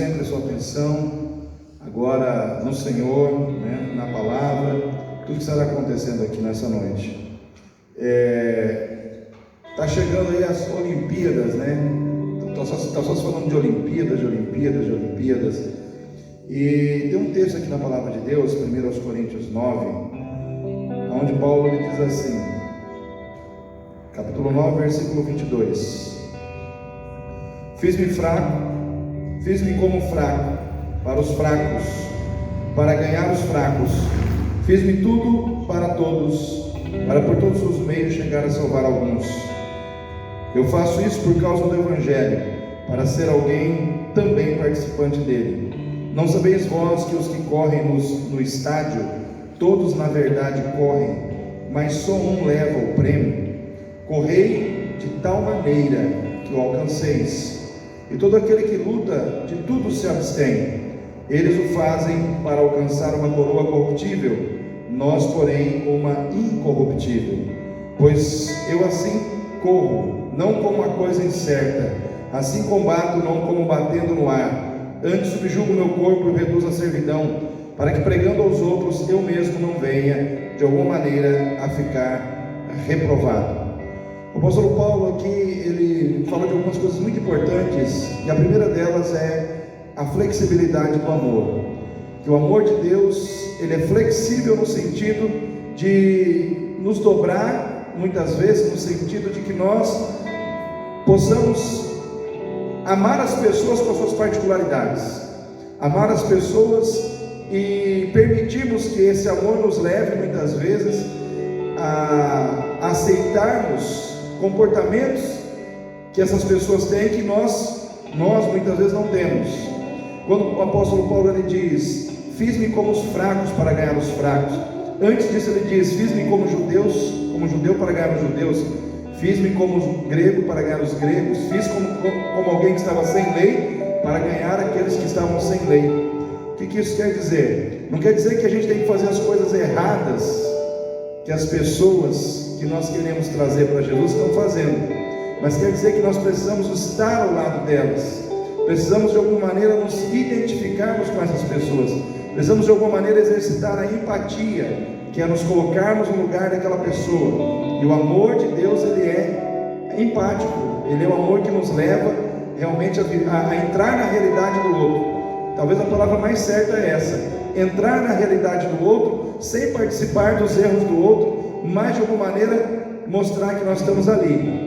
sempre a sua atenção agora no Senhor, né, na palavra, tudo que estará acontecendo aqui nessa noite. Está chegando aí as Olimpíadas, né? Está só se falando de Olimpíadas. E tem um texto aqui na palavra de Deus, 1 Coríntios 9, onde Paulo ele diz assim, capítulo 9, versículo 22: Fiz-me como fraco para os fracos, para ganhar os fracos. Fiz-me tudo para todos, para por todos os meios chegar a salvar alguns. Eu faço isso por causa do Evangelho, para ser alguém também participante dele. Não sabeis vós que os que correm no estádio, todos na verdade correm, mas só um leva o prêmio? Correi de tal maneira que o alcanceis. E todo aquele que luta, de tudo se abstém. Eles o fazem para alcançar uma coroa corruptível, nós, porém, uma incorruptível. Pois eu assim corro, não como uma coisa incerta, assim combato, não como batendo no ar. Antes subjugo meu corpo e reduzo a servidão, para que pregando aos outros, eu mesmo não venha, de alguma maneira, a ficar reprovado. O apóstolo Paulo aqui, ele fala de algumas coisas muito importantes, e a primeira delas é a flexibilidade do amor. Que o amor de Deus, ele é flexível no sentido de nos dobrar, muitas vezes, no sentido de que nós possamos amar as pessoas com as suas particularidades, amar as pessoas e permitirmos que esse amor nos leve, muitas vezes, a aceitarmos comportamentos que essas pessoas têm que nós muitas vezes não temos. Quando o apóstolo Paulo ele diz: fiz-me como os fracos para ganhar os fracos. Antes disso ele diz: fiz-me como judeu para ganhar os judeus. Fiz-me como grego para ganhar os gregos. Fiz como alguém que estava sem lei para ganhar aqueles que estavam sem lei. O que isso quer dizer? Não quer dizer que a gente tem que fazer as coisas erradas que as pessoas que nós queremos trazer para Jesus estão fazendo, mas quer dizer que nós precisamos estar ao lado delas. Precisamos de alguma maneira nos identificarmos com essas pessoas. Precisamos de alguma maneira exercitar a empatia, que é nos colocarmos no lugar daquela pessoa. E o amor de Deus, ele é empático. Ele é o amor que nos leva realmente a entrar na realidade do outro. Talvez a palavra mais certa é essa: entrar na realidade do outro, sem participar dos erros do outro, mas de alguma maneira mostrar que nós estamos ali,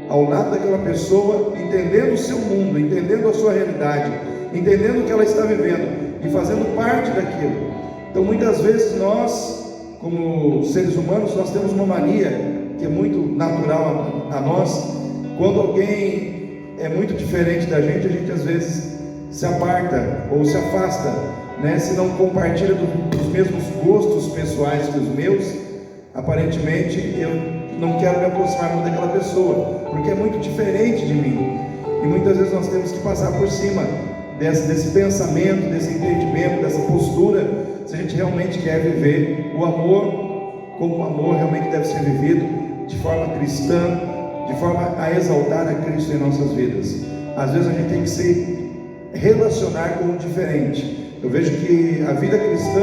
ao lado daquela pessoa, entendendo o seu mundo, entendendo a sua realidade, entendendo o que ela está vivendo e fazendo parte daquilo. Então muitas vezes nós, como seres humanos, nós temos uma mania que é muito natural a nós. Quando alguém é muito diferente da gente às vezes se aparta ou se afasta, né? Se não compartilha dos mesmos gostos pessoais que os meus, aparentemente eu não quero me aproximar muito daquela pessoa, porque é muito diferente de mim. E muitas vezes nós temos que passar por cima desse pensamento, desse entendimento, dessa postura, se a gente realmente quer viver o amor como o amor realmente deve ser vivido, de forma cristã, de forma a exaltar a Cristo em nossas vidas. Às vezes a gente tem que se relacionar com o diferente. Eu vejo que a vida cristã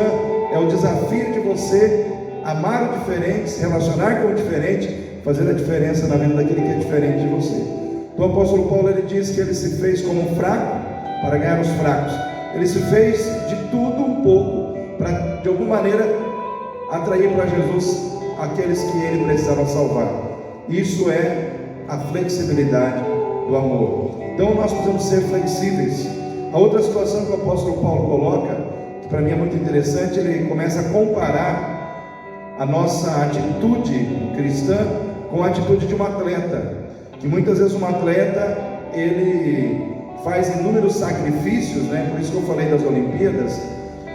é o desafio de você amar o diferente, se relacionar com o diferente, fazer a diferença na vida daquele que é diferente de você. Então o apóstolo Paulo ele diz que ele se fez como um fraco para ganhar os fracos. Ele se fez de tudo um pouco para de alguma maneira atrair para Jesus aqueles que ele precisava salvar. Isso é a flexibilidade do amor. Então nós precisamos ser flexíveis. A outra situação que o apóstolo Paulo coloca, que para mim é muito interessante, ele começa a comparar a nossa atitude cristã com a atitude de um atleta, que muitas vezes um atleta ele faz inúmeros sacrifícios, né? Por isso que eu falei das Olimpíadas,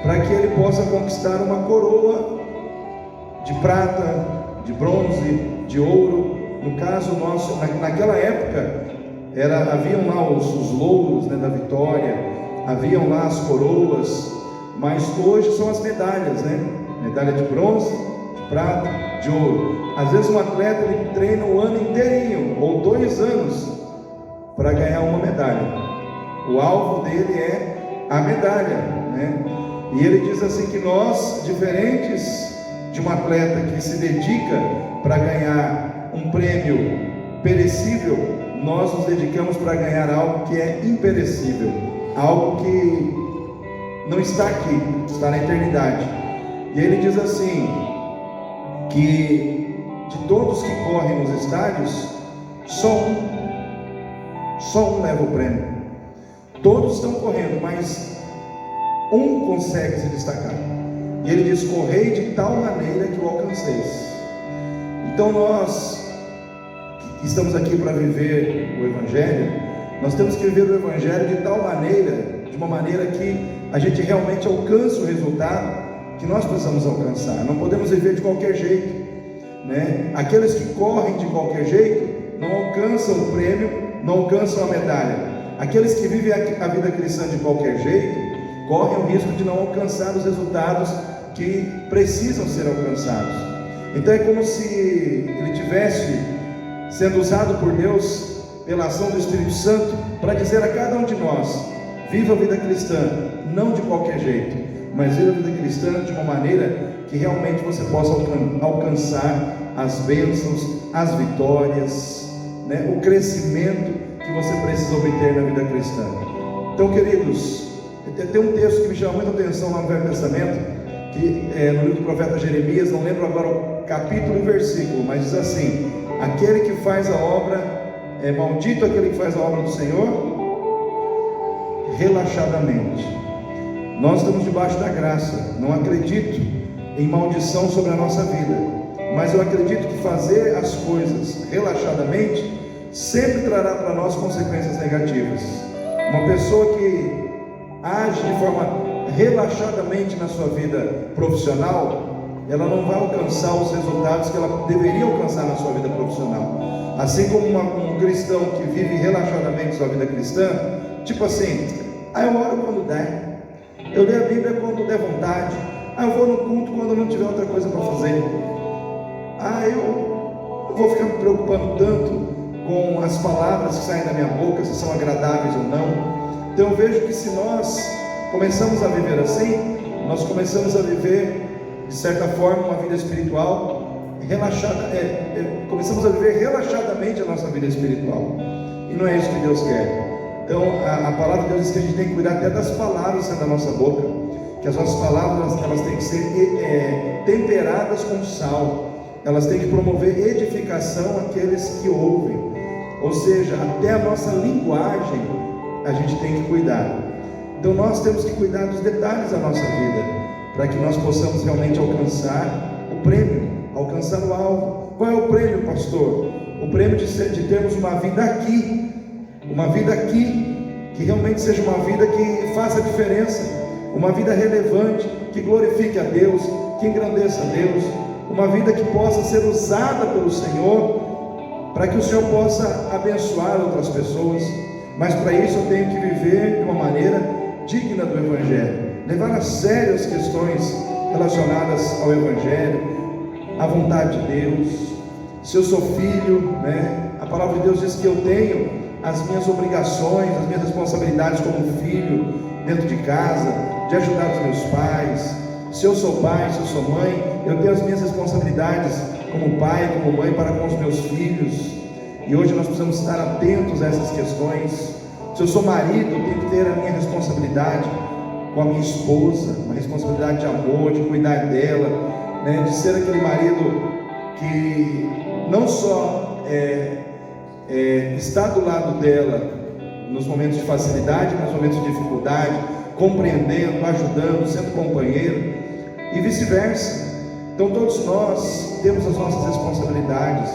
para que ele possa conquistar uma coroa de prata, de bronze, de ouro. No caso nosso, naquela época haviam lá os louros, né, da vitória, haviam lá as coroas, mas hoje são as medalhas, né? Medalha de bronze, de prata, de ouro. Às vezes um atleta ele treina o ano inteirinho ou 2 anos para ganhar uma medalha. O alvo dele é a medalha, né? E ele diz assim que nós, diferentes de um atleta que se dedica para ganhar um prêmio perecível, nós nos dedicamos para ganhar algo que é imperecível, algo que não está aqui, está na eternidade. E ele diz assim, que de todos que correm nos estádios, só um leva o prêmio. Todos estão correndo, mas um consegue se destacar. E ele diz: correi de tal maneira que o alcanceis. Então nós que estamos aqui para viver o Evangelho, nós temos que viver o Evangelho de tal maneira, de uma maneira que a gente realmente alcance o resultado que nós precisamos alcançar. Não podemos viver de qualquer jeito, né? Aqueles que correm de qualquer jeito não alcançam o prêmio, não alcançam a medalha. Aqueles que vivem a vida cristã de qualquer jeito correm o risco de não alcançar os resultados que precisam ser alcançados. Então é como se ele tivesse sendo usado por Deus, pela ação do Espírito Santo, para dizer a cada um de nós: viva a vida cristã, não de qualquer jeito, mas viva a vida cristã de uma maneira que realmente você possa alcançar as bênçãos, as vitórias, né? O crescimento que você precisa obter na vida cristã. Então, queridos, tem um texto que me chama muita atenção lá no Velho Testamento, que é no livro do profeta Jeremias, não lembro agora o capítulo e versículo, mas diz assim: aquele que faz a obra, maldito aquele que faz a obra do Senhor relaxadamente. Nós estamos debaixo da graça, não acredito em maldição sobre a nossa vida, mas eu acredito que fazer as coisas relaxadamente sempre trará para nós consequências negativas. Uma pessoa que age de forma relaxadamente na sua vida profissional, ela não vai alcançar os resultados que ela deveria alcançar na sua vida profissional. Assim como um cristão que vive relaxadamente sua vida cristã, tipo assim: eu oro quando der, eu leio a Bíblia quando der vontade, eu vou no culto quando não tiver outra coisa para fazer, eu não vou ficar me preocupando tanto com as palavras que saem da minha boca, se são agradáveis ou não. Então eu vejo que se nós começamos a viver assim, nós começamos a viver, de certa forma, uma vida espiritual relaxada, começamos a viver relaxadamente a nossa vida espiritual, e não é isso que Deus quer. Então a palavra de Deus diz que a gente tem que cuidar até das palavras da nossa boca, que as nossas palavras elas têm que ser temperadas com sal, elas têm que promover edificação àqueles que ouvem. Ou seja, até a nossa linguagem a gente tem que cuidar. Então nós temos que cuidar dos detalhes da nossa vida, para que nós possamos realmente alcançar o prêmio, alcançar o alvo. Qual é o prêmio, pastor? O prêmio de termos uma vida aqui que realmente seja uma vida que faça diferença, uma vida relevante, que glorifique a Deus, que engrandeça a Deus, uma vida que possa ser usada pelo Senhor, para que o Senhor possa abençoar outras pessoas. Mas para isso eu tenho que viver de uma maneira digna do Evangelho, levar a sério as questões relacionadas ao Evangelho, à vontade de Deus. Se eu sou filho, né, a palavra de Deus diz que eu tenho as minhas obrigações, as minhas responsabilidades como filho dentro de casa, de ajudar os meus pais. Se eu sou pai, se eu sou mãe, eu tenho as minhas responsabilidades como pai, como mãe para com os meus filhos, e hoje nós precisamos estar atentos a essas questões. Se eu sou marido, eu tenho que ter a minha responsabilidade com a minha esposa, uma responsabilidade de amor, de cuidar dela, né, de ser aquele marido que não só está do lado dela nos momentos de facilidade, nos momentos de dificuldade, compreendendo, ajudando, sendo companheiro, e vice-versa. Então todos nós temos as nossas responsabilidades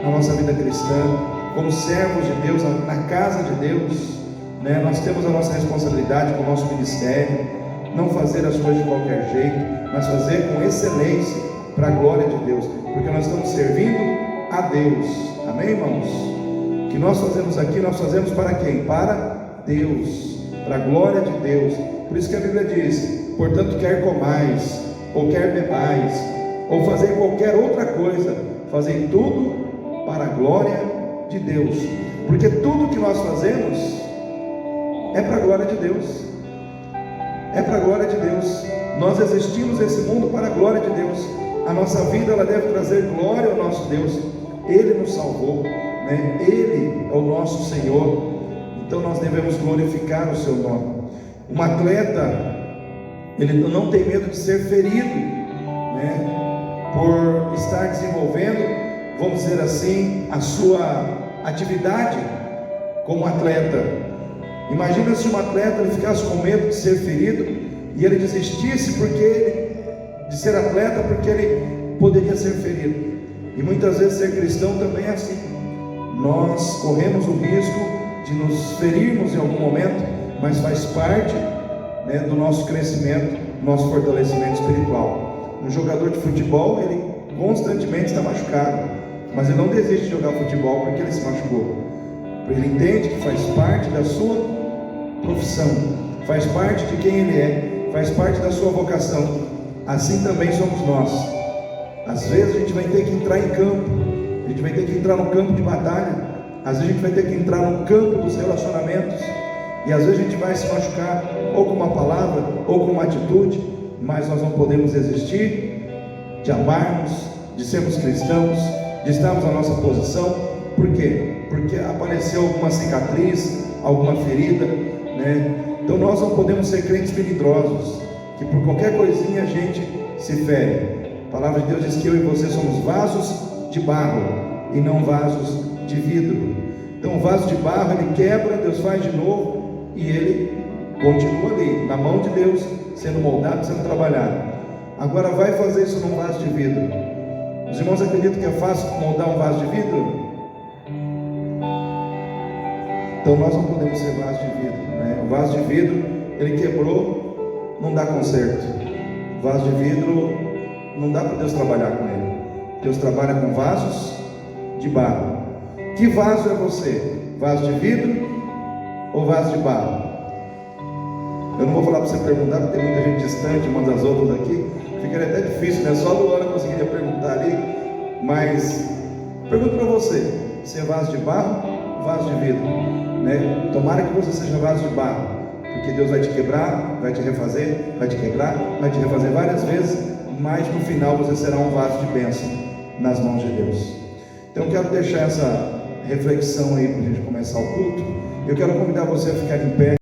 na nossa vida cristã, como servos de Deus, na casa de Deus, né? Nós temos a nossa responsabilidade com o nosso ministério, não fazer as coisas de qualquer jeito, mas fazer com excelência, para a glória de Deus, porque nós estamos servindo a Deus, amém, irmãos? O que nós fazemos aqui, nós fazemos para quem? Para Deus, para a glória de Deus. Por isso que a Bíblia diz: portanto, quer comais, ou quer bebais, ou fazer qualquer outra coisa, fazem tudo para a glória de Deus, porque tudo que nós fazemos é para a glória de Deus. é para a glória de Deus. Nós existimos nesse mundo para a glória de Deus. A nossa vida, ela deve trazer glória ao nosso Deus. Ele nos salvou, né? Ele é o nosso Senhor. Então nós devemos glorificar o seu nome. Um atleta, ele não tem medo de ser ferido, né? Por estar desenvolvendo, vamos dizer assim, a sua atividade como atleta. Imagina se um atleta ele ficasse com medo de ser ferido e ele desistisse de ser atleta porque ele poderia ser ferido. E muitas vezes ser cristão também é assim. Nós corremos o risco de nos ferirmos em algum momento, mas faz parte, né, do nosso crescimento, nosso fortalecimento espiritual. Um jogador de futebol, ele constantemente está machucado, mas ele não desiste de jogar futebol porque ele se machucou. Ele entende que faz parte da sua profissão, faz parte de quem ele é, faz parte da sua vocação. Assim também somos nós. Às vezes a gente vai ter que entrar em campo, a gente vai ter que entrar no campo de batalha, às vezes a gente vai ter que entrar no campo dos relacionamentos, e às vezes a gente vai se machucar, ou com uma palavra, ou com uma atitude, mas nós não podemos desistir de amarmos, de sermos cristãos, de estarmos na nossa posição. Por quê? Porque apareceu alguma cicatriz, alguma ferida, né? Então nós não podemos ser crentes melindrosos, que por qualquer coisinha a gente se fere. A palavra de Deus diz que eu e você somos vasos de barro e não vasos de vidro. Então o vaso de barro ele quebra, Deus faz de novo e ele continua ali, na mão de Deus, sendo moldado, sendo trabalhado. Agora vai fazer isso num vaso de vidro. Os irmãos acreditam que é fácil moldar um vaso de vidro? Então nós não podemos ser vaso de vidro, né? O vaso de vidro, ele quebrou, não dá conserto. O vaso de vidro, não dá para Deus trabalhar com ele. Deus trabalha com vasos de barro. Que vaso é você? Vaso de vidro ou vaso de barro? Eu não vou falar para você perguntar, porque tem muita gente distante umas das outras aqui. Ficaria até difícil, né? Só a Luana conseguiria perguntar ali. Mas pergunto para você: você é vaso de barro ou vaso de vidro? Né? Tomara que você seja vaso de barro, porque Deus vai te quebrar, vai te refazer, vai te quebrar, vai te refazer várias vezes, mas no final você será um vaso de bênção nas mãos de Deus. Então eu quero deixar essa reflexão aí para a gente começar o culto. Eu quero convidar você a ficar em pé.